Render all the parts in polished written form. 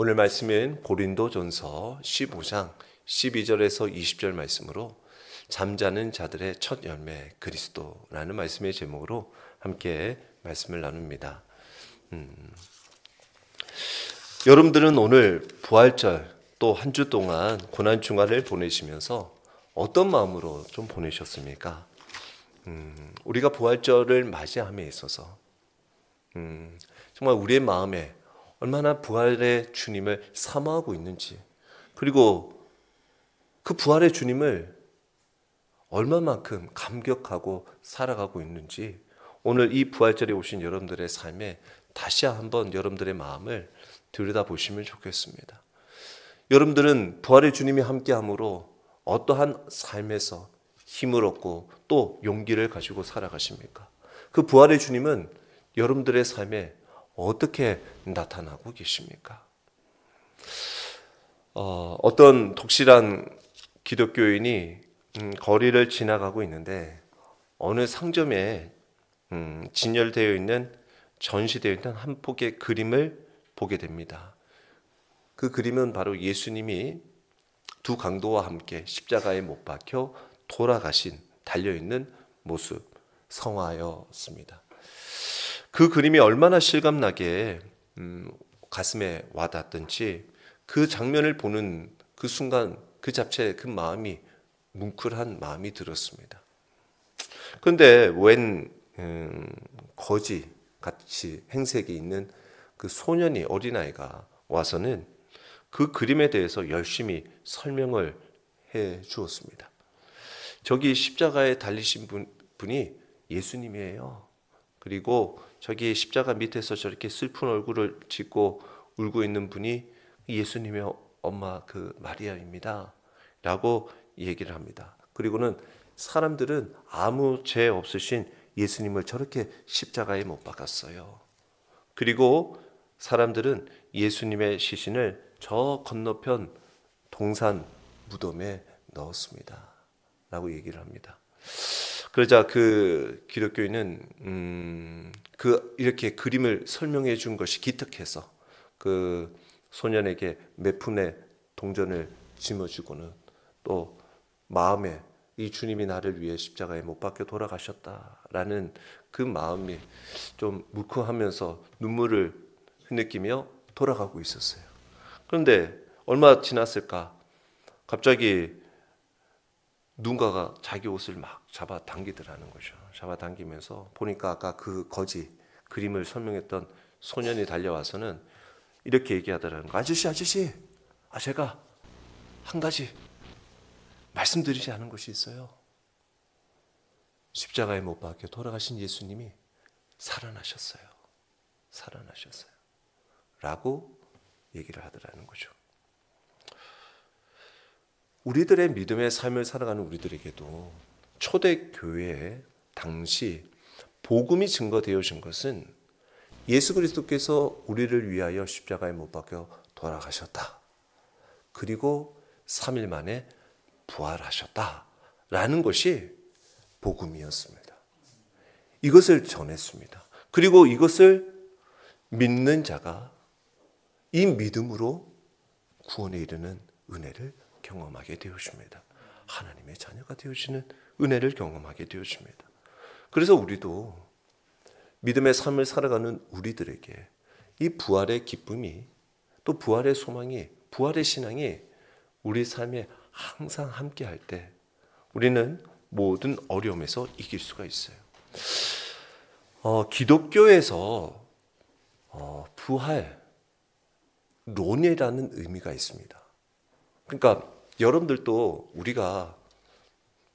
오늘 말씀은 고린도전서 15장 12절에서 20절 말씀으로 잠자는 자들의 첫 열매 그리스도라는 말씀의 제목으로 함께 말씀을 나눕니다. 여러분들은 오늘 부활절 또 한 주 동안 고난 주간을 보내시면서 어떤 마음으로 좀 보내셨습니까? 우리가 부활절을 맞이함에 있어서 정말 우리의 마음에 얼마나 부활의 주님을 사모하고 있는지, 그리고 그 부활의 주님을 얼마만큼 감격하고 살아가고 있는지 오늘 이 부활절에 오신 여러분들의 삶에 다시 한번 여러분들의 마음을 들여다보시면 좋겠습니다. 여러분들은 부활의 주님이 함께함으로 어떠한 삶에서 힘을 얻고 또 용기를 가지고 살아가십니까? 그 부활의 주님은 여러분들의 삶에 어떻게 나타나고 계십니까? 어떤 독실한 기독교인이 거리를 지나가고 있는데 어느 상점에 진열되어 있는 전시되어 있는 한 폭의 그림을 보게 됩니다. 그 그림은 바로 예수님이 두 강도와 함께 십자가에 못 박혀 돌아가신 달려있는 모습, 성화였습니다. 그 그림이 얼마나 실감나게 가슴에 와닿던지 그 장면을 보는 그 순간 그 자체에 그 마음이 뭉클한 마음이 들었습니다. 그런데 웬 거지 같이 행색이 있는 그 소년이, 어린아이가 와서는 그 그림에 대해서 열심히 설명을 해 주었습니다. 저기 십자가에 달리신 분이 예수님이에요. 그리고 저기 십자가 밑에서 저렇게 슬픈 얼굴을 짓고 울고 있는 분이 예수님의 엄마 그 마리아입니다 라고 얘기를 합니다. 그리고는 사람들은 아무 죄 없으신 예수님을 저렇게 십자가에 못 박았어요. 그리고 사람들은 예수님의 시신을 저 건너편 동산 무덤에 넣었습니다 라고 얘기를 합니다. 그러자 그 기독교인은 이렇게 그림을 설명해 준 것이 기특해서 그 소년에게 몇 푼의 동전을 짊어주고는 또 마음에 이 주님이 나를 위해 십자가에 못 박혀 돌아가셨다라는 그 마음이 좀 뭉클하면서 눈물을 흐느끼며 돌아가고 있었어요. 그런데 얼마 지났을까? 갑자기 누군가가 자기 옷을 막 잡아당기더라는 거죠. 잡아당기면서 보니까 아까 그 거지 그림을 설명했던 소년이 달려와서는 이렇게 얘기하더라는 거예요. 아저씨, 제가 한 가지 말씀드리지 않은 것이 있어요. 십자가에 못 박혀 돌아가신 예수님이 살아나셨어요. 라고 얘기를 하더라는 거죠. 우리들의 믿음의 삶을 살아가는 우리들에게도 초대교회에 당시 복음이 증거되어진 것은 예수 그리스도께서 우리를 위하여 십자가에 못 박혀 돌아가셨다. 그리고 3일 만에 부활하셨다라는 것이 복음이었습니다. 이것을 전했습니다. 그리고 이것을 믿는 자가 이 믿음으로 구원에 이르는 은혜를 경험하게 되어집니다. 하나님의 자녀가 되어지는 은혜를 경험하게 되어집니다. 그래서 우리도 믿음의 삶을 살아가는 우리들에게 이 부활의 기쁨이, 또 부활의 소망이, 부활의 신앙이 우리 삶에 항상 함께 할 때 우리는 모든 어려움에서 이길 수가 있어요. 기독교에서 부활론이라는 의미가 있습니다. 그러니까 여러분들도 우리가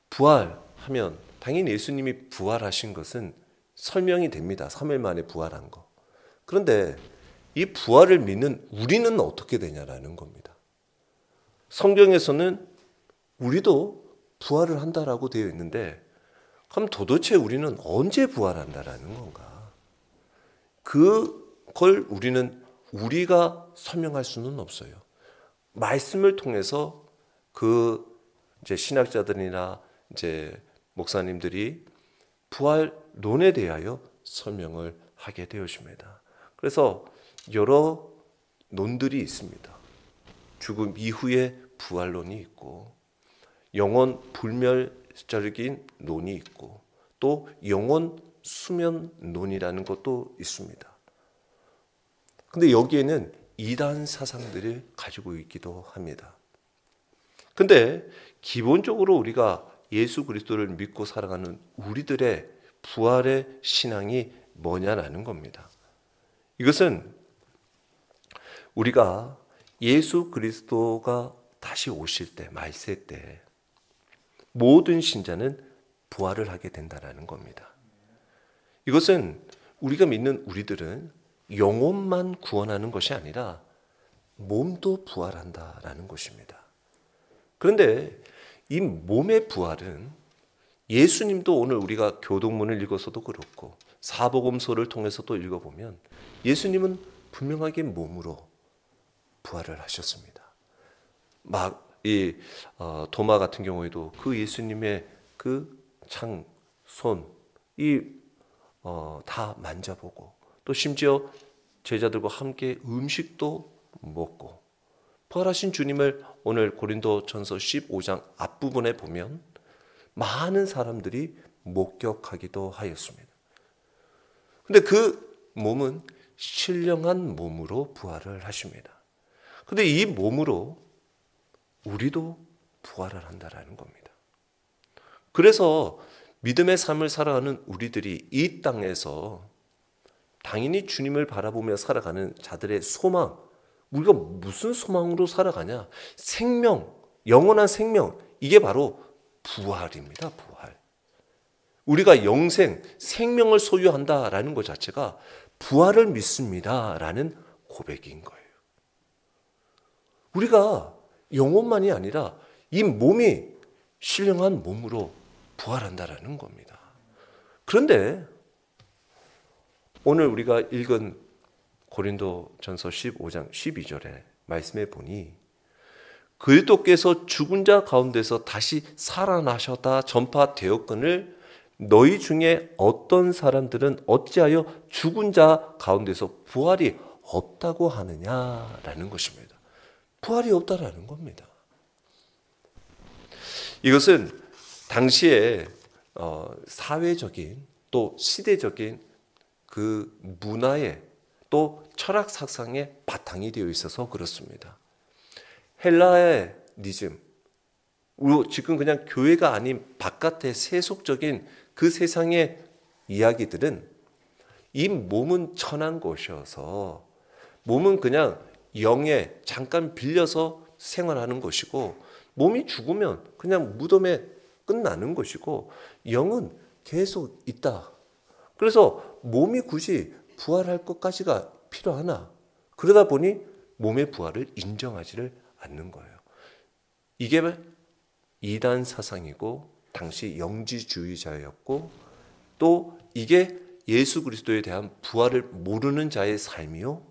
부활하면 당연히 예수님이 부활하신 것은 설명이 됩니다. 3일 만에 부활한 거. 그런데 이 부활을 믿는 우리는 어떻게 되냐라는 겁니다. 성경에서는 우리도 부활을 한다라고 되어 있는데 그럼 도대체 우리는 언제 부활한다라는 건가? 그걸 우리가 설명할 수는 없어요. 말씀을 통해서 이제 신학자들이나 이제 목사님들이 부활론에 대하여 설명을 하게 되어집니다. 그래서 여러 논들이 있습니다. 죽음 이후의 부활론이 있고 영원 불멸적인 논이 있고 또 영원 수면론이라는 것도 있습니다. 근데 여기에는 이단 사상들을 가지고 있기도 합니다. 근데 기본적으로 우리가 예수 그리스도를 믿고 살아가는 우리들의 부활의 신앙이 뭐냐라는 겁니다. 이것은 우리가 예수 그리스도가 다시 오실 때, 말세 때 모든 신자는 부활을 하게 된다는 겁니다. 이것은 우리가 믿는 우리들은 영혼만 구원하는 것이 아니라 몸도 부활한다라는 것입니다. 그런데 이 몸의 부활은 예수님도 오늘 우리가 교동문을 읽어서도 그렇고 사복음서를 통해서도 읽어보면 예수님은 분명하게 몸으로 부활을 하셨습니다. 도마 같은 경우에도 그 예수님의 그 창, 손, 다 만져보고 또 심지어 제자들과 함께 음식도 먹고 부활하신 주님을 오늘 고린도전서 15장 앞부분에 보면 많은 사람들이 목격하기도 하였습니다. 근데 그 몸은 신령한 몸으로 부활을 하십니다. 근데 이 몸으로 우리도 부활을 한다라는 겁니다. 그래서 믿음의 삶을 살아가는 우리들이 이 땅에서 당연히 주님을 바라보며 살아가는 자들의 소망, 우리가 무슨 소망으로 살아가냐? 생명, 영원한 생명, 이게 바로 부활입니다. 부활. 우리가 영생, 생명을 소유한다라는 것 자체가 부활을 믿습니다라는 고백인 거예요. 우리가 영혼만이 아니라 이 몸이 신령한 몸으로 부활한다라는 겁니다. 그런데 오늘 우리가 읽은 고린도전서 15장 12절에 말씀해 보니 그리스도께서 죽은 자 가운데서 다시 살아나셨다 전파되었거늘 너희 중에 어떤 사람들은 어찌하여 죽은 자 가운데서 부활이 없다고 하느냐라는 것입니다. 부활이 없다라는 겁니다. 이것은 당시에 사회적인 또 시대적인 그 문화에 또 철학 사상의 바탕이 되어 있어서 그렇습니다. 헬라의 니즘, 지금 그냥 교회가 아닌 바깥의 세속적인 그 세상의 이야기들은 이 몸은 천한 것이어서 몸은 그냥 영에 잠깐 빌려서 생활하는 것이고 몸이 죽으면 그냥 무덤에 끝나는 것이고 영은 계속 있다. 그래서 몸이 굳이 부활할 것까지가 필요하나? 그러다 보니 몸의 부활을 인정하지를 않는 거예요. 이게 이단 사상이고 당시 영지주의자였고 또 이게 예수 그리스도에 대한 부활을 모르는 자의 삶이요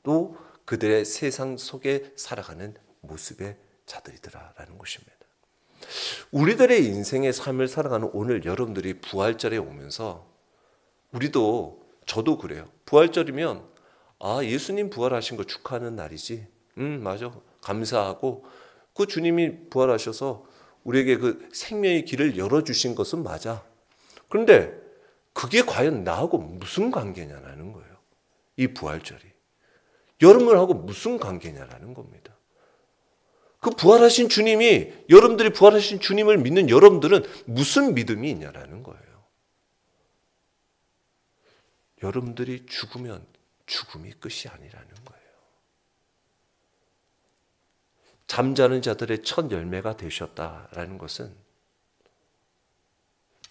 또 그들의 세상 속에 살아가는 모습의 자들이더라라는 것입니다. 우리들의 인생의 삶을 살아가는 오늘 여러분들이 부활절에 오면서 우리도 저도 그래요. 부활절이면 예수님 부활하신 거 축하하는 날이지. 맞아. 감사하고 그 주님이 부활하셔서 우리에게 그 생명의 길을 열어주신 것은 맞아. 그런데 그게 과연 나하고 무슨 관계냐라는 거예요. 이 부활절이. 여러분하고 무슨 관계냐라는 겁니다. 그 부활하신 주님이 여러분들이 부활하신 주님을 믿는 여러분들은 무슨 믿음이 있냐라는 거예요. 여러분들이 죽으면 죽음이 끝이 아니라는 거예요. 잠자는 자들의 첫 열매가 되셨다라는 것은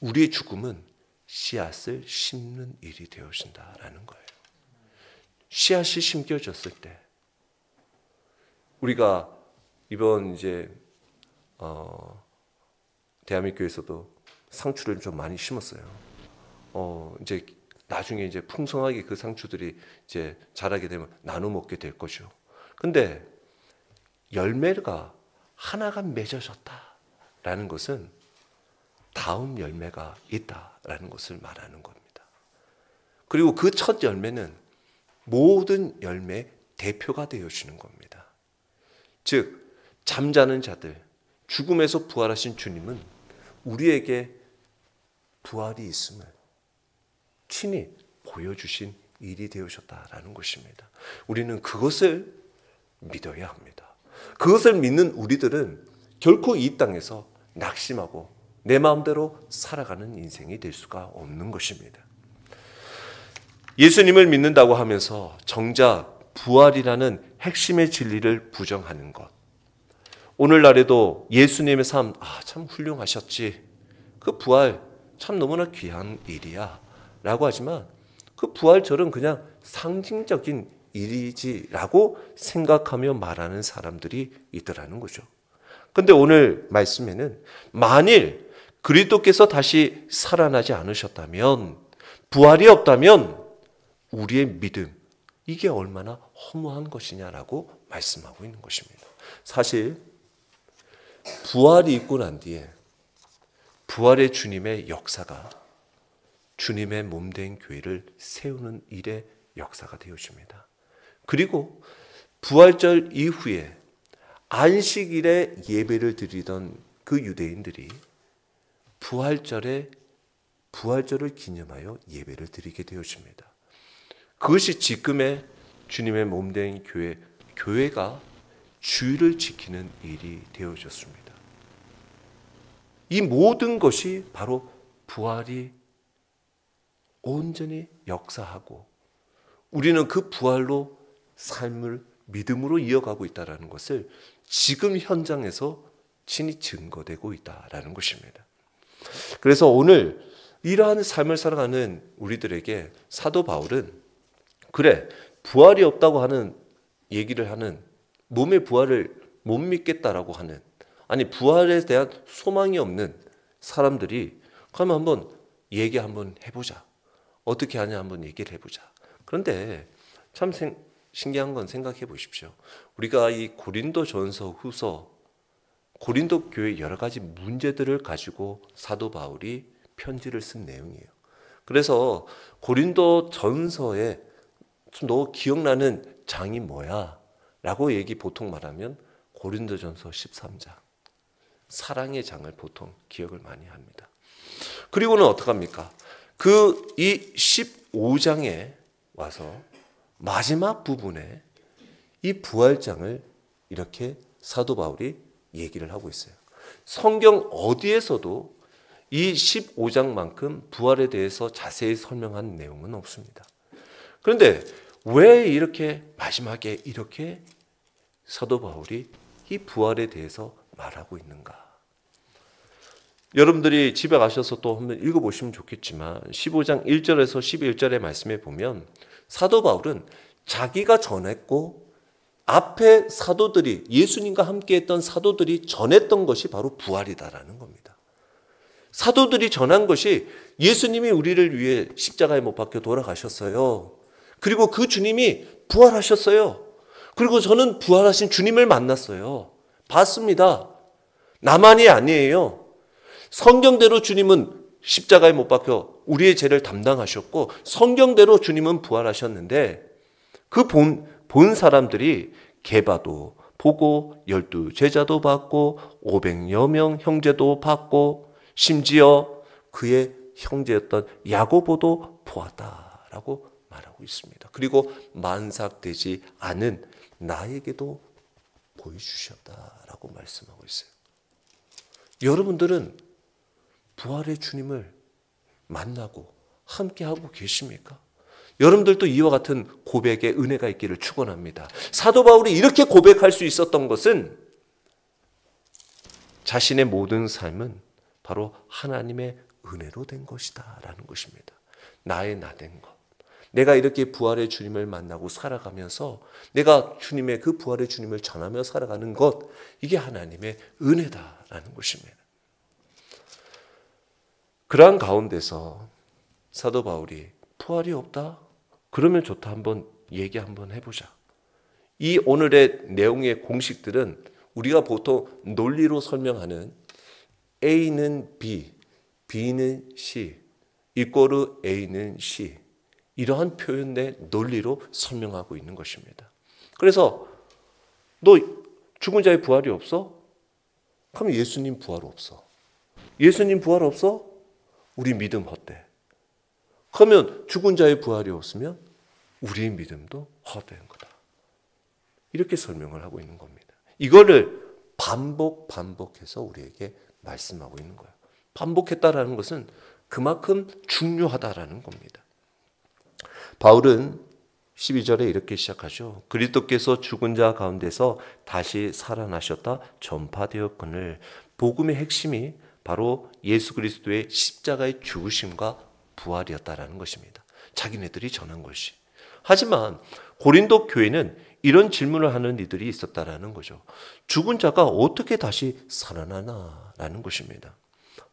우리의 죽음은 씨앗을 심는 일이 되어진다라는 거예요. 씨앗이 심겨졌을 때 우리가 이번 이제 대한민국에서도 상추를 좀 많이 심었어요. 이제 나중에 이제 풍성하게 그 상추들이 이제 자라게 되면 나눠 먹게 될 거죠. 근데 열매가 하나가 맺어졌다라는 것은 다음 열매가 있다라는 것을 말하는 겁니다. 그리고 그 첫 열매는 모든 열매의 대표가 되어주는 겁니다. 즉 잠자는 자들, 죽음에서 부활하신 주님은 우리에게 부활이 있음을 친히 보여주신 일이 되어졌다라는 것입니다. 우리는 그것을 믿어야 합니다. 그것을 믿는 우리들은 결코 이 땅에서 낙심하고 내 마음대로 살아가는 인생이 될 수가 없는 것입니다. 예수님을 믿는다고 하면서 정작 부활이라는 핵심의 진리를 부정하는 것. 오늘날에도 예수님의 삶, 참 훌륭하셨지. 그 부활 참 너무나 귀한 일이야. 라고 하지만 그 부활절은 그냥 상징적인 일이지라고 생각하며 말하는 사람들이 있더라는 거죠. 그런데 오늘 말씀에는 만일 그리스도께서 다시 살아나지 않으셨다면, 부활이 없다면 우리의 믿음, 이게 얼마나 허무한 것이냐라고 말씀하고 있는 것입니다. 사실 부활이 있고 난 뒤에 부활의 주님의 역사가 주님의 몸된 교회를 세우는 일의 역사가 되어집니다. 그리고 부활절 이후에 안식일에 예배를 드리던 그 유대인들이 부활절을 기념하여 예배를 드리게 되어집니다. 그것이 지금의 주님의 몸된 교회가 주일을 지키는 일이 되어졌습니다. 이 모든 것이 바로 부활이 온전히 역사하고 우리는 그 부활로 삶을 믿음으로 이어가고 있다는 것을 지금 현장에서 친히 증거되고 있다는 것입니다. 그래서 오늘 이러한 삶을 살아가는 우리들에게 사도 바울은 그래, 부활이 없다고 하는 얘기를 하는, 몸의 부활을 못 믿겠다라고 하는, 아니 부활에 대한 소망이 없는 사람들이 그러면 한번 얘기 한번 해보자. 어떻게 하냐 한번 얘기를 해보자. 그런데 참 신기한 건 생각해 보십시오. 우리가 이 고린도전서 후서, 고린도 교회 여러 가지 문제들을 가지고 사도 바울이 편지를 쓴 내용이에요. 그래서 고린도전서에 너 기억나는 장이 뭐야? 라고 얘기 보통 말하면 고린도전서 13장. 사랑의 장을 보통 기억을 많이 합니다. 그리고는 어떡합니까? 이 15장에 와서 마지막 부분에 이 부활장을 이렇게 사도 바울이 얘기를 하고 있어요. 성경 어디에서도 이 15장만큼 부활에 대해서 자세히 설명한 내용은 없습니다. 그런데 왜 이렇게 마지막에 이렇게 사도 바울이 이 부활에 대해서 말하고 있는가? 여러분들이 집에 가셔서 또 한번 읽어보시면 좋겠지만 15장 1절에서 11절의 말씀에 보면 사도 바울은 자기가 전했고 앞에 사도들이, 예수님과 함께 했던 사도들이 전했던 것이 바로 부활이다라는 겁니다. 사도들이 전한 것이 예수님이 우리를 위해 십자가에 못 박혀 돌아가셨어요. 그리고 그 주님이 부활하셨어요. 그리고 저는 부활하신 주님을 만났어요. 봤습니다. 나만이 아니에요. 성경대로 주님은 십자가에 못 박혀 우리의 죄를 담당하셨고 성경대로 주님은 부활하셨는데 그 본 사람들이 게바도 보고 12제자도 받고 500여 명 형제도 받고 심지어 그의 형제였던 야고보도 보았다라고 말하고 있습니다. 그리고 만삭되지 않은 나에게도 보여주셨다라고 말씀하고 있어요. 여러분들은 부활의 주님을 만나고 함께하고 계십니까? 여러분들도 이와 같은 고백의 은혜가 있기를 축원합니다. 사도 바울이 이렇게 고백할 수 있었던 것은 자신의 모든 삶은 바로 하나님의 은혜로 된 것이다 라는 것입니다. 나의 나된 것. 내가 이렇게 부활의 주님을 만나고 살아가면서 내가 주님의 그 부활의 주님을 전하며 살아가는 것, 이게 하나님의 은혜다라는 것입니다. 그러한 가운데서 사도 바울이 부활이 없다? 그러면 좋다. 한번 얘기 한번 해보자. 이 오늘의 내용의 공식들은 우리가 보통 논리로 설명하는 A는 B, B는 C, 이꼬르 A는 C, 이러한 표현의 논리로 설명하고 있는 것입니다. 그래서 너 죽은 자의 부활이 없어? 그럼 예수님 부활 없어. 예수님 부활 없어? 우리 믿음 헛돼. 그러면 죽은 자의 부활이 없으면 우리의 믿음도 헛된 거다. 이렇게 설명을 하고 있는 겁니다. 이거를 반복해서 우리에게 말씀하고 있는 거예요. 반복했다라는 것은 그만큼 중요하다라는 겁니다. 바울은 12절에 이렇게 시작하죠. 그리스도께서 죽은 자 가운데서 다시 살아나셨다 전파되었거늘. 복음의 핵심이 바로 예수 그리스도의 십자가의 죽으심과 부활이었다라는 것입니다. 자기네들이 전한 것이. 하지만 고린도 교회는 이런 질문을 하는 이들이 있었다라는 거죠. 죽은 자가 어떻게 다시 살아나나라는 것입니다.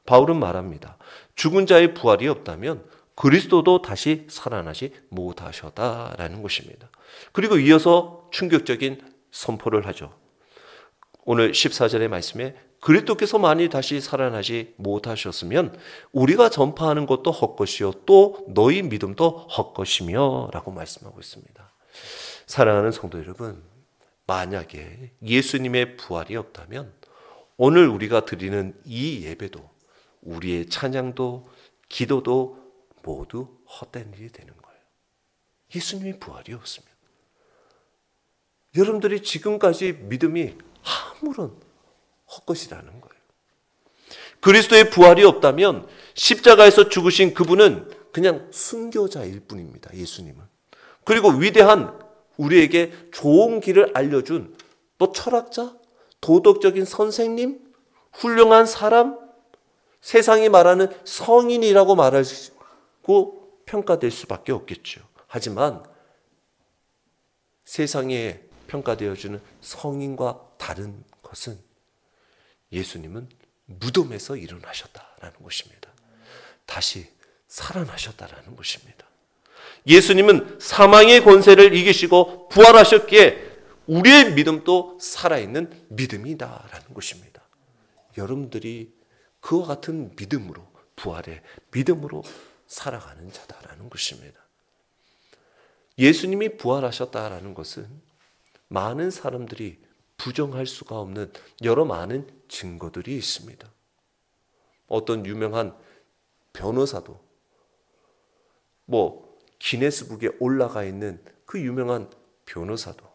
바울은 말합니다. 죽은 자의 부활이 없다면 그리스도도 다시 살아나지 못하셨다라는 것입니다. 그리고 이어서 충격적인 선포를 하죠. 오늘 14절의 말씀에 그리스도께서 만일 다시 살아나지 못하셨으면 우리가 전파하는 것도 헛것이요 또 너희 믿음도 헛것이며 라고 말씀하고 있습니다. 사랑하는 성도 여러분, 만약에 예수님의 부활이 없다면 오늘 우리가 드리는 이 예배도 우리의 찬양도 기도도 모두 헛된 일이 되는 거예요. 예수님의 부활이 없으면. 여러분들이 지금까지 믿음이 아무런 헛것이라는 거예요. 그리스도의 부활이 없다면 십자가에서 죽으신 그분은 그냥 순교자일 뿐입니다. 예수님은. 그리고 위대한 우리에게 좋은 길을 알려준 또 철학자, 도덕적인 선생님, 훌륭한 사람, 세상이 말하는 성인이라고 말하고 평가될 수밖에 없겠죠. 하지만 세상에 평가되어주는 성인과 다른 것은 예수님은 무덤에서 일어나셨다라는 것입니다. 다시 살아나셨다라는 것입니다. 예수님은 사망의 권세를 이기시고 부활하셨기에 우리의 믿음도 살아있는 믿음이다라는 것입니다. 여러분들이 그와 같은 믿음으로 부활의 믿음으로 살아가는 자다라는 것입니다. 예수님이 부활하셨다라는 것은 많은 사람들이 부정할 수가 없는 여러 많은 증거들이 있습니다. 어떤 유명한 변호사도 기네스북에 올라가 있는 그 유명한 변호사도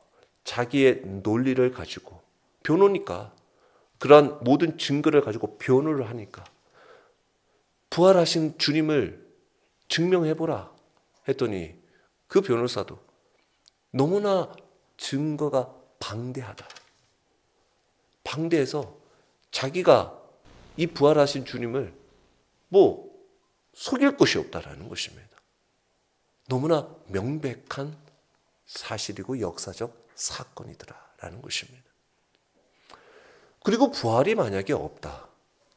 자기의 논리를 가지고 변호니까 그러한 모든 증거를 가지고 변호를 하니까 부활하신 주님을 증명해보라 했더니 그 변호사도 너무나 증거가 방대하다. 방대해서 자기가 이 부활하신 주님을 속일 것이 없다라는 것입니다. 너무나 명백한 사실이고 역사적 사건이더라라는 것입니다. 그리고 부활이 만약에 없다.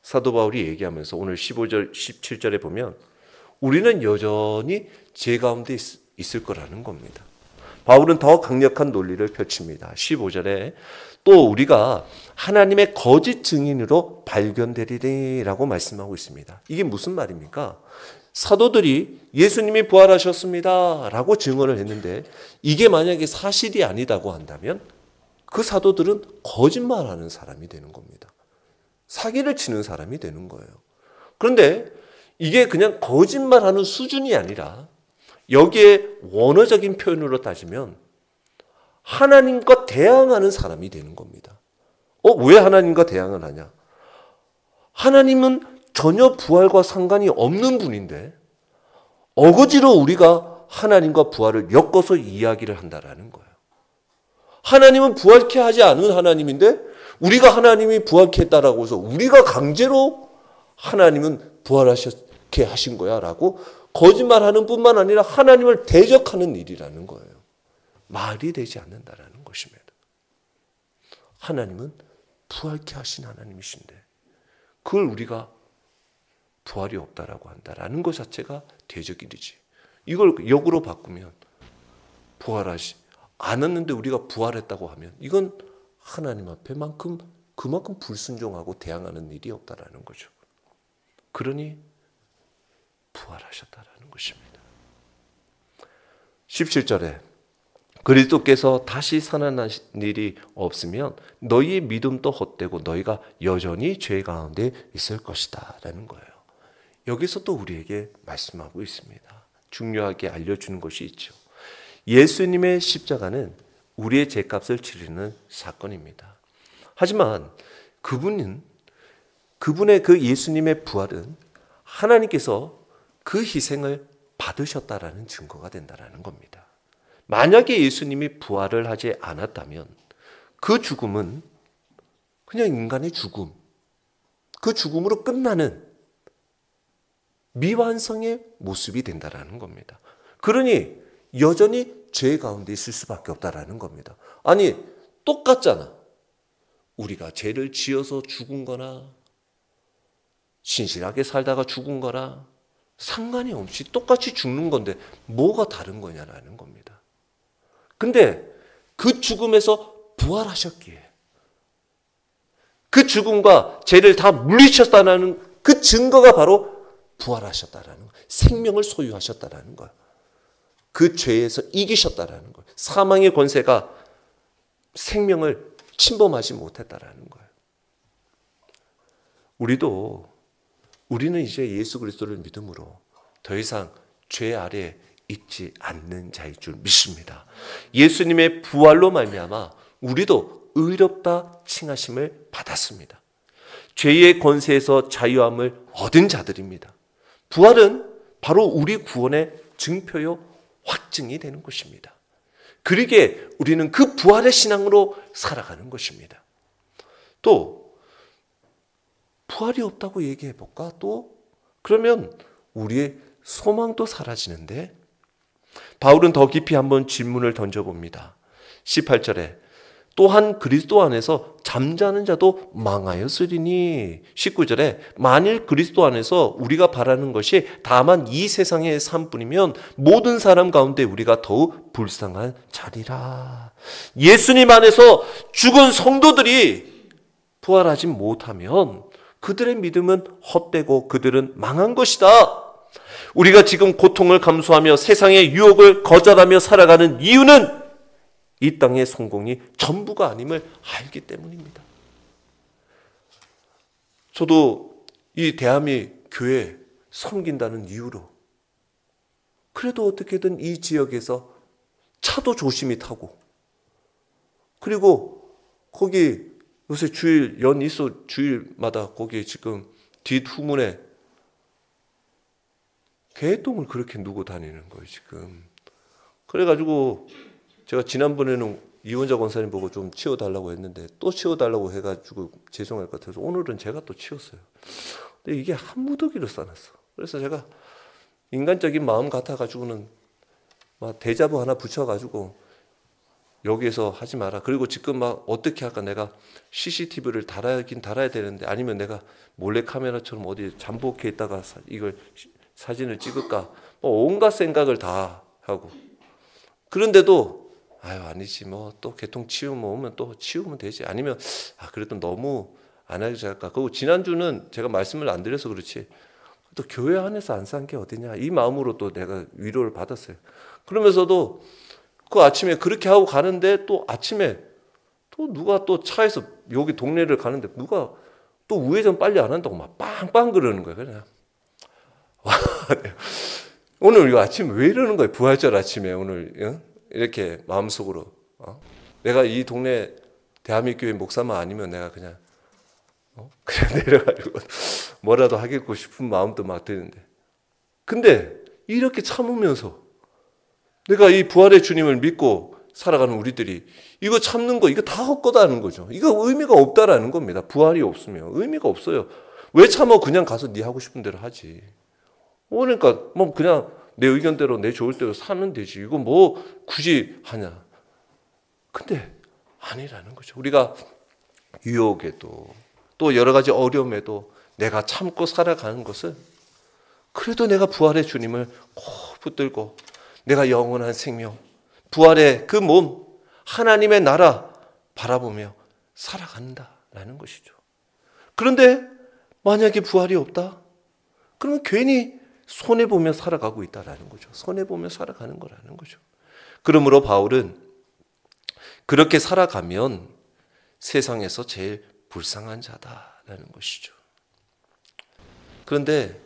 사도 바울이 얘기하면서 오늘 15절, 17절에 보면 우리는 여전히 죄 가운데 있을 거라는 겁니다. 바울은 더 강력한 논리를 펼칩니다. 15절에 또 우리가 하나님의 거짓 증인으로 발견되리라고 말씀하고 있습니다. 이게 무슨 말입니까? 사도들이 예수님이 부활하셨습니다 라고 증언을 했는데 이게 만약에 사실이 아니다고 한다면 그 사도들은 거짓말하는 사람이 되는 겁니다. 사기를 치는 사람이 되는 거예요. 그런데 이게 그냥 거짓말하는 수준이 아니라 여기에 원어적인 표현으로 따지면 하나님과 대항하는 사람이 되는 겁니다. 왜 하나님과 대항을 하냐? 하나님은 전혀 부활과 상관이 없는 분인데 어거지로 우리가 하나님과 부활을 엮어서 이야기를 한다라는 거예요. 하나님은 부활케 하지 않은 하나님인데 우리가 하나님이 부활케 했다라고 해서 우리가 강제로 하나님은 부활하셨게 하신 거야 라고 거짓말하는 뿐만 아니라 하나님을 대적하는 일이라는 거예요. 말이 되지 않는다라는 것입니다. 하나님은 부활케 하신 하나님이신데 그걸 우리가 부활이 없다라고 한다라는 것 자체가 대적일이지. 이걸 역으로 바꾸면 부활하시 않았는데 우리가 부활했다고 하면 이건 하나님 앞에 그만큼 불순종하고 대항하는 일이 없다라는 거죠. 그러니 부활하셨다라는 것입니다. 17절에 그리스도께서 다시 살아나신 일이 없으면 너희의 믿음도 헛되고 너희가 여전히 죄 가운데 있을 것이다 라는 거예요. 여기서 또 우리에게 말씀하고 있습니다. 중요하게 알려주는 것이 있죠. 예수님의 십자가는 우리의 죄값을 치르는 사건입니다. 하지만 그분의 그 예수님의 부활은 하나님께서 그 희생을 받으셨다라는 증거가 된다라는 겁니다. 만약에 예수님이 부활을 하지 않았다면 그 죽음은 그냥 인간의 죽음, 그 죽음으로 끝나는 미완성의 모습이 된다라는 겁니다. 그러니 여전히 죄 가운데 있을 수밖에 없다라는 겁니다. 아니, 똑같잖아. 우리가 죄를 지어서 죽은 거나 신실하게 살다가 죽은 거나 상관이 없이 똑같이 죽는 건데 뭐가 다른 거냐라는 겁니다. 근데 그 죽음에서 부활하셨기에 그 죽음과 죄를 다 물리쳤다는 그 증거가 바로 부활하셨다라는 거예요. 생명을 소유하셨다라는 거예요. 그 죄에서 이기셨다라는 거예요. 사망의 권세가 생명을 침범하지 못했다라는 거예요. 우리는 이제 예수 그리스도를 믿음으로 더 이상 죄 아래 있지 않는 자일 줄 믿습니다. 예수님의 부활로 말미암아 우리도 의롭다 칭하심을 받았습니다. 죄의 권세에서 자유함을 얻은 자들입니다. 부활은 바로 우리 구원의 증표요 확증이 되는 것입니다. 그러기에 우리는 그 부활의 신앙으로 살아가는 것입니다. 또 부활이 없다고 얘기해 볼까? 또 그러면 우리의 소망도 사라지는데 바울은 더 깊이 한번 질문을 던져봅니다. 18절에 또한 그리스도 안에서 잠자는 자도 망하였으리니 19절에 만일 그리스도 안에서 우리가 바라는 것이 다만 이 세상의 삶뿐이면 모든 사람 가운데 우리가 더욱 불쌍한 자리라. 예수님 안에서 죽은 성도들이 부활하지 못하면 그들의 믿음은 헛되고 그들은 망한 것이다. 우리가 지금 고통을 감수하며 세상의 유혹을 거절하며 살아가는 이유는 이 땅의 성공이 전부가 아님을 알기 때문입니다. 저도 이 대한민국 교회 섬긴다는 이유로 그래도 어떻게든 이 지역에서 차도 조심히 타고 그리고 거기 요새 주일 연이소 주일마다 거기 지금 뒷후문에 개똥을 그렇게 누고 다니는 거예요 지금. 그래가지고 제가 지난번에는 이원자 권사님 보고 좀 치워달라고 했는데 또 치워달라고 해가지고 죄송할 것 같아서 오늘은 제가 또 치웠어요. 근데 이게 한 무더기로 싸놨어. 그래서 제가 인간적인 마음 같아가지고는 막 대자보 하나 붙여가지고 여기에서 하지 마라. 그리고 지금 막 어떻게 할까 내가 CCTV를 달아야긴 달아야 되는데 아니면 내가 몰래카메라처럼 어디 잠복해 있다가 이걸 사진을 찍을까 뭐 온갖 생각을 다 하고 그런데도 아니지 뭐 또 개통 치우면 오면 또 치우면 되지 아니면 그래도 너무 안 하지 할까. 그리고 지난주는 제가 말씀을 안 드려서 그렇지 또 교회 안에서 안 산 게 어디냐 이 마음으로 또 내가 위로를 받았어요. 그러면서도 그 아침에 그렇게 하고 가는데 또 아침에 또 누가 또 차에서 여기 동네를 가는데 누가 또 우회전 빨리 안 한다고 막 빵빵 그러는 거예요. 그냥 오늘 이 아침 왜 이러는 거예요? 부활절 아침에 오늘 이렇게 마음속으로 내가 이 동네 대한민국 교회 목사만 아니면 내가 그냥 내려가지고 뭐라도 하겠고 싶은 마음도 막 드는데 근데 이렇게 참으면서 내가 이 부활의 주님을 믿고 살아가는 우리들이 이거 참는 거 이거 다 헛거다는 거죠. 이거 의미가 없다라는 겁니다. 부활이 없으면 의미가 없어요. 왜 참어? 그냥 가서 네 하고 싶은 대로 하지. 그러니까 뭐 그냥 내 의견대로 내 좋을 대로 사면 되지. 이거 뭐 굳이 하냐. 근데 아니라는 거죠. 우리가 유혹에도 또 여러 가지 어려움에도 내가 참고 살아가는 것은 그래도 내가 부활의 주님을 꼭 붙들고 내가 영원한 생명, 부활의 그 몸, 하나님의 나라 바라보며 살아간다라는 것이죠. 그런데 만약에 부활이 없다? 그러면 괜히 손해보며 살아가고 있다라는 거죠. 손해보며 살아가는 거라는 거죠. 그러므로 바울은 그렇게 살아가면 세상에서 제일 불쌍한 자다라는 것이죠. 그런데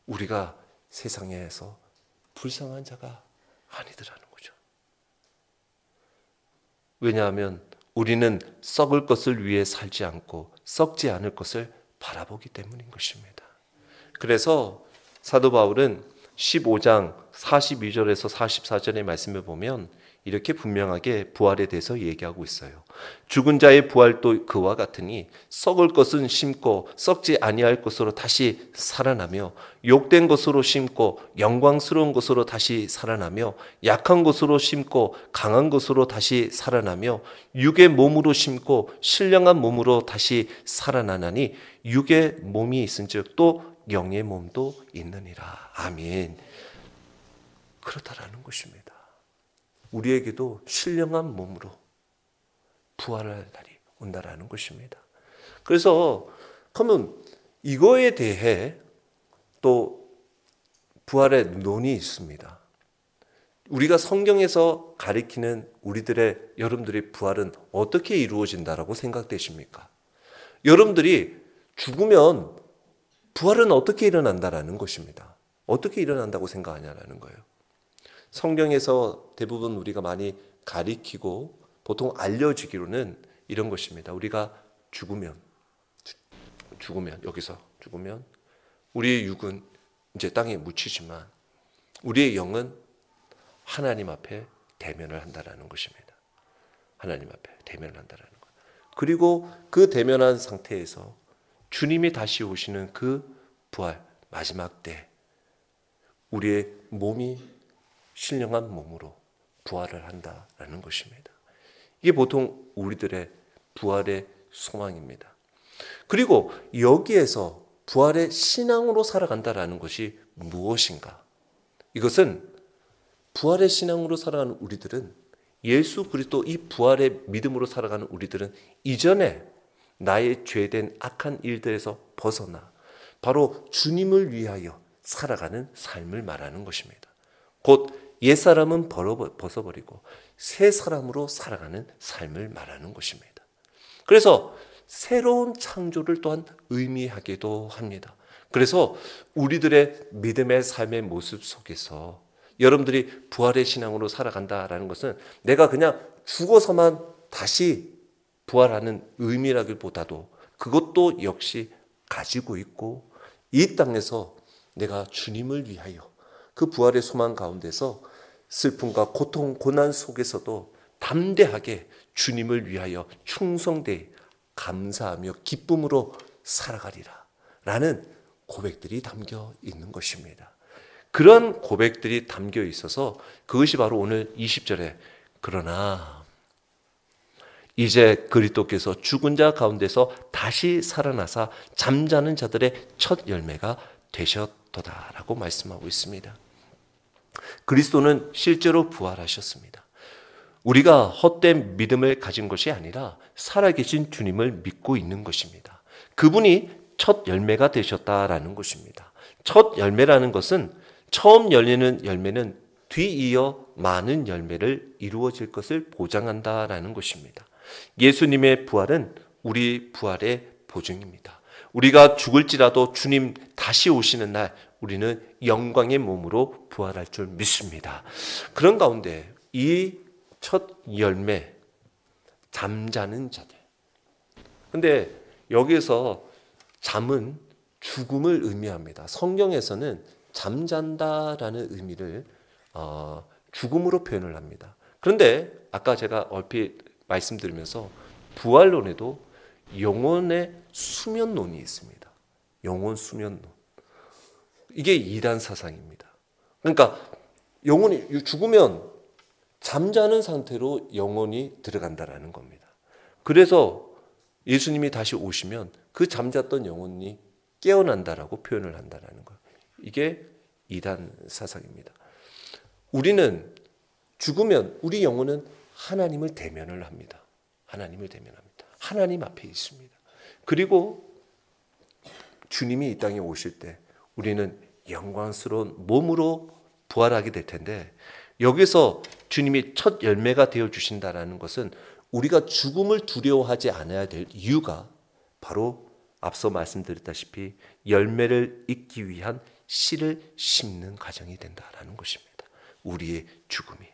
우리가 세상에서 불쌍한 자가 아니더라는 거죠. 왜냐하면 우리는 썩을 것을 위해 살지 않고 썩지 않을 것을 바라보기 때문인 것입니다. 그래서 사도 바울은 15장 42절에서 44절의 말씀을 보면 이렇게 분명하게 부활에 대해서 얘기하고 있어요. 죽은 자의 부활도 그와 같으니 썩을 것은 심고 썩지 아니할 것으로 다시 살아나며 욕된 것으로 심고 영광스러운 것으로 다시 살아나며 약한 것으로 심고 강한 것으로 다시 살아나며 육의 몸으로 심고 신령한 몸으로 다시 살아나나니 육의 몸이 있은즉 또 영의 몸도 있느니라. 아멘. 그렇다라는 것입니다. 우리에게도 신령한 몸으로 부활할 날이 온다라는 것입니다. 그래서 그러면 이거에 대해 또 부활의 논이 있습니다. 우리가 성경에서 가리키는 여러분들의 부활은 어떻게 이루어진다라고 생각되십니까? 여러분들이 죽으면 부활은 어떻게 일어난다라는 것입니다. 어떻게 일어난다고 생각하냐라는 거예요. 성경에서 대부분 우리가 많이 가리키고 보통 알려지기로는 이런 것입니다. 우리가 죽으면 여기서 죽으면 우리의 육은 이제 땅에 묻히지만 우리의 영은 하나님 앞에 대면을 한다라는 것입니다. 하나님 앞에 대면을 한다라는 것. 그리고 그 대면한 상태에서 주님이 다시 오시는 그 부활 마지막 때 우리의 몸이 신령한 몸으로 부활을 한다라는 것입니다. 이게 보통 우리들의 부활의 소망입니다. 그리고 여기에서 부활의 신앙으로 살아간다라는 것이 무엇인가? 이것은 부활의 신앙으로 살아가는 우리들은 예수 그리스도 이 부활의 믿음으로 살아가는 우리들은 이전에 나의 죄된 악한 일들에서 벗어나 바로 주님을 위하여 살아가는 삶을 말하는 것입니다. 곧 옛사람은 벗어버리고 새 사람으로 살아가는 삶을 말하는 것입니다. 그래서 새로운 창조를 또한 의미하기도 합니다. 그래서 우리들의 믿음의 삶의 모습 속에서 여러분들이 부활의 신앙으로 살아간다라는 것은 내가 그냥 죽어서만 다시 부활하는 의미라기보다도 그것도 역시 가지고 있고 이 땅에서 내가 주님을 위하여 그 부활의 소망 가운데서 슬픔과 고통, 고난 속에서도 담대하게 주님을 위하여 충성되이 감사하며 기쁨으로 살아가리라 라는 고백들이 담겨 있는 것입니다. 그런 고백들이 담겨 있어서 그것이 바로 오늘 20절에 그러나 이제 그리스도께서 죽은 자 가운데서 다시 살아나사 잠자는 자들의 첫 열매가 되셨도다라고 말씀하고 있습니다. 그리스도는 실제로 부활하셨습니다. 우리가 헛된 믿음을 가진 것이 아니라 살아계신 주님을 믿고 있는 것입니다. 그분이 첫 열매가 되셨다라는 것입니다. 첫 열매라는 것은 처음 열리는 열매는 뒤이어 많은 열매를 이루어질 것을 보장한다라는 것입니다. 예수님의 부활은 우리 부활의 보증입니다. 우리가 죽을지라도 주님 다시 오시는 날 우리는 영광의 몸으로 부활할 줄 믿습니다. 그런 가운데 이 첫 열매, 잠자는 자들. 근데 여기에서 잠은 죽음을 의미합니다. 성경에서는 잠잔다라는 의미를 죽음으로 표현을 합니다. 그런데 아까 제가 얼핏 말씀드리면서 부활론에도 영혼의 수면론이 있습니다. 영혼 수면론. 이게 이단 사상입니다. 그러니까 영혼이 죽으면 잠자는 상태로 영혼이 들어간다라는 겁니다. 그래서 예수님이 다시 오시면 그 잠잤던 영혼이 깨어난다라고 표현을 한다라는 거예요. 이게 이단 사상입니다. 우리는 죽으면 우리 영혼은 하나님을 대면을 합니다. 하나님을 대면합니다. 하나님 앞에 있습니다. 그리고 주님이 이 땅에 오실 때 우리는 영광스러운 몸으로 부활하게 될 텐데 여기서 주님이 첫 열매가 되어 주신다라는 것은 우리가 죽음을 두려워하지 않아야 될 이유가 바로 앞서 말씀드렸다시피 열매를 잇기 위한 씨를 심는 과정이 된다라는 것입니다. 우리의 죽음이.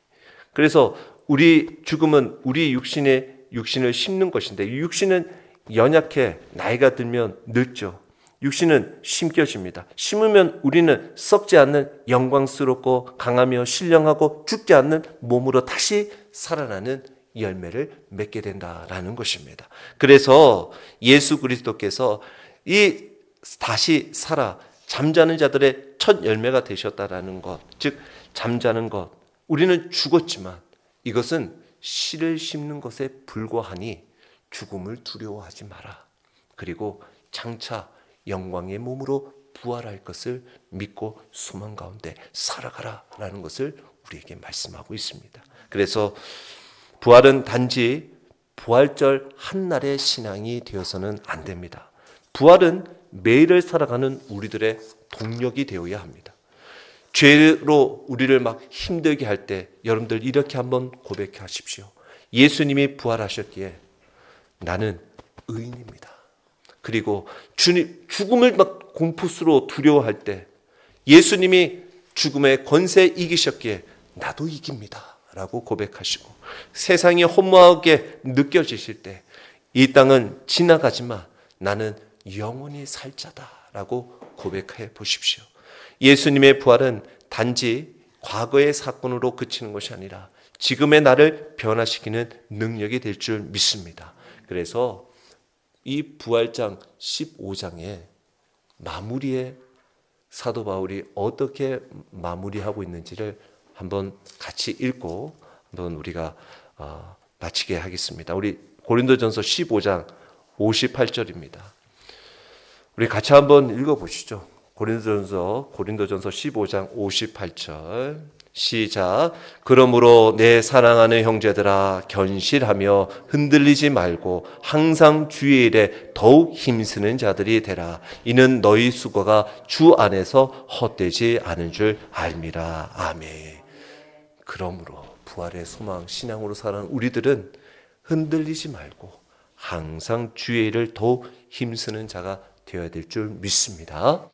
그래서 우리 죽음은 우리 육신을 심는 것인데, 이 육신은 연약해 나이가 들면 늙죠. 육신은 심겨집니다. 심으면 우리는 썩지 않는 영광스럽고 강하며 신령하고 죽지 않는 몸으로 다시 살아나는 열매를 맺게 된다라는 것입니다. 그래서 예수 그리스도께서 이 다시 살아 잠자는 자들의 첫 열매가 되셨다라는 것, 즉 잠자는 것, 우리는 죽었지만 이것은 씨를 심는 것에 불과하니 죽음을 두려워하지 마라. 그리고 장차 영광의 몸으로 부활할 것을 믿고 소망 가운데 살아가라 라는 것을 우리에게 말씀하고 있습니다. 그래서 부활은 단지 부활절 한날의 신앙이 되어서는 안 됩니다. 부활은 매일을 살아가는 우리들의 동력이 되어야 합니다. 죄로 우리를 막 힘들게 할 때 여러분들 이렇게 한번 고백하십시오. 예수님이 부활하셨기에 나는 의인입니다. 그리고 주님 죽음을 막 공포스러워 두려워할 때 예수님이 죽음의 권세 이기셨기에 나도 이깁니다 라고 고백하시고, 세상이 허무하게 느껴지실 때 이 땅은 지나가지만 나는 영원히 살 자다 라고 고백해 보십시오. 예수님의 부활은 단지 과거의 사건으로 그치는 것이 아니라 지금의 나를 변화시키는 능력이 될 줄 믿습니다. 그래서 이 부활장 15장의 마무리에 사도 바울이 어떻게 마무리하고 있는지를 한번 같이 읽고 한번 우리가 마치게 하겠습니다. 우리 고린도전서 15장 58절입니다. 우리 같이 한번 읽어보시죠. 고린도전서 15장 58절 시작. 그러므로 내 사랑하는 형제들아 견실하며 흔들리지 말고 항상 주의 일에 더욱 힘쓰는 자들이 되라. 이는 너희 수고가 주 안에서 헛되지 않은 줄 알미라. 아멘. 그러므로 부활의 소망 신앙으로 살아가는 우리들은 흔들리지 말고 항상 주의 일을 더욱 힘쓰는 자가 되어야 될 줄 믿습니다.